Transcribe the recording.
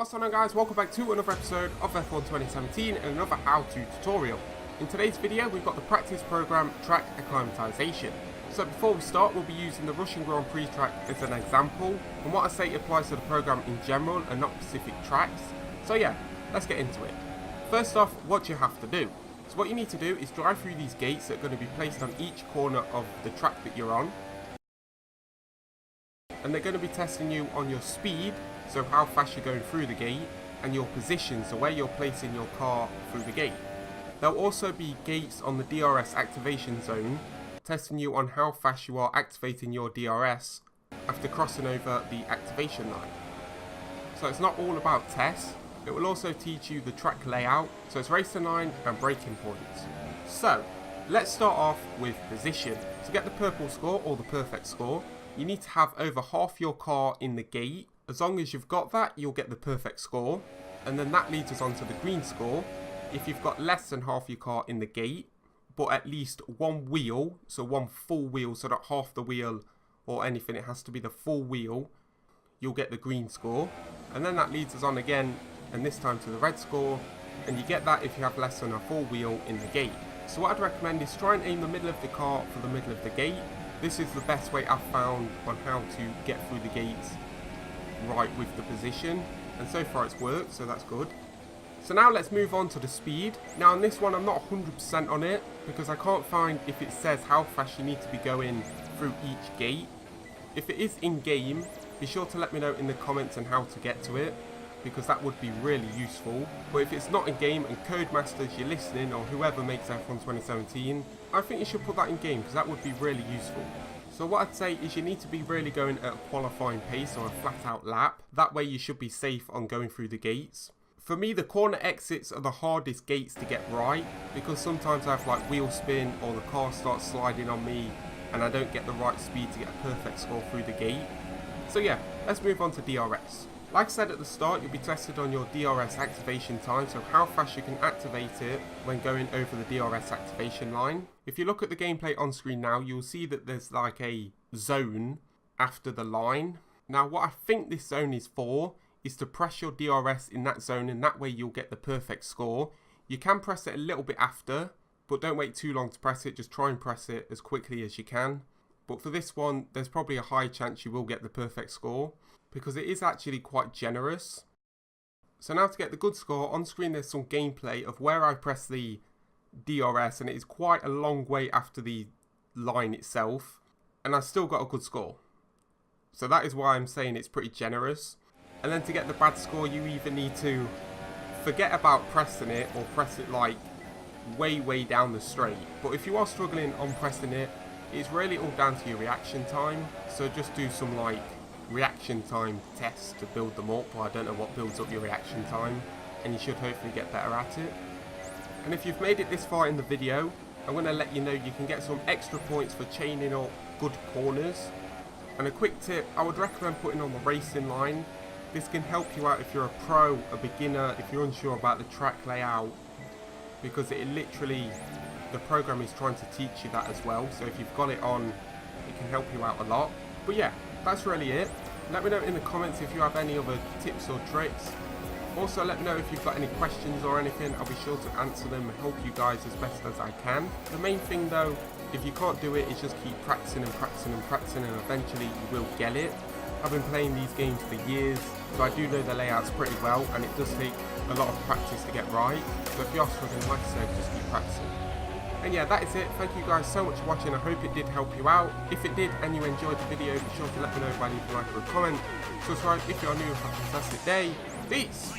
What's going on, guys? Welcome back to another episode of F1 2017 and another how-to tutorial. In today's video we've got the practice program Track Acclimatization. So before we start, we'll be using the Russian Grand Prix track as an example, and what I say applies to the program in general and not specific tracks. So yeah, let's get into it. First off, what you have to do. So what you need to do is drive through these gates that are going to be placed on each corner of the track that you're on. And they're going to be testing you on your speed, so how fast you're going through the gate, and your position, so where you're placing your car through the gate. There'll also be gates on the DRS activation zone, testing you on how fast you are activating your DRS after crossing over the activation line. So it's not all about tests, it will also teach you the track layout, so it's race line and braking points. So, let's start off with position. To get the purple score, or the perfect score, you need to have over half your car in the gate. As long as you've got that, you'll get the perfect score. And then that leads us on to the green score. If you've got less than half your car in the gate, but at least one wheel, so one full wheel, so not half the wheel or anything, it has to be the full wheel, you'll get the green score. And then that leads us on again, and this time to the red score. And you get that if you have less than a full wheel in the gate. So what I'd recommend is try and aim the middle of the car for the middle of the gate. This is the best way I've found on how to get through the gates right with the position, and so far it's worked, so that's good. So now let's move on to the speed. Now on this one I'm not 100% on it because I can't find if it says how fast you need to be going through each gate. If it is in game, be sure to let me know in the comments on how to get to it, because that would be really useful. But if it's not in game and Codemasters you're listening, or whoever makes F1 2017, I think you should put that in game because that would be really useful. So what I'd say is you need to be really going at a qualifying pace or a flat out lap. That way you should be safe on going through the gates. For me, the corner exits are the hardest gates to get right, because sometimes I have like wheel spin or the car starts sliding on me and I don't get the right speed to get a perfect score through the gate. So yeah, let's move on to DRS. Like I said at the start, you'll be tested on your DRS activation time, so how fast you can activate it when going over the DRS activation line. If you look at the gameplay on screen now, you'll see that there's like a zone after the line. Now what I think this zone is for is to press your DRS in that zone, and that way you'll get the perfect score. You can press it a little bit after, but don't wait too long to press it, just try and press it as quickly as you can. But for this one, there's probably a high chance you will get the perfect score, because it is actually quite generous. So now to get the good score, on screen there's some gameplay of where I press the DRS, and it is quite a long way after the line itself, and I still got a good score. So that is why I'm saying it's pretty generous. And then to get the bad score, you either need to forget about pressing it or press it like way down the straight. But if you are struggling on pressing it, it's really all down to your reaction time. So just do some like reaction time tests to build them up, or I don't know what builds up your reaction time, and you should hopefully get better at it. And if you've made it this far in the video, I'm going to let you know you can get some extra points for chaining up good corners. And a quick tip, I would recommend putting on the racing line. This can help you out if you're a pro, a beginner, if you're unsure about the track layout, because it literally, the program is trying to teach you that as well. So if you've got it on, it can help you out a lot. But yeah, that's really it. Let me know in the comments if you have any other tips or tricks. Also let me know if you've got any questions or anything. I'll be sure to answer them and help you guys as best as I can. The main thing though, if you can't do it, is just keep practicing and practicing and practicing, and eventually you will get it. I've been playing these games for years, so I do know the layouts pretty well, and it does take a lot of practice to get right. So if you're struggling, like I said, just keep practicing. And yeah, that is it. Thank you guys so much for watching. I hope it did help you out. If it did and you enjoyed the video, be sure to let me know by leaving a like or a comment. Subscribe if you're new. Have a fantastic day. Peace!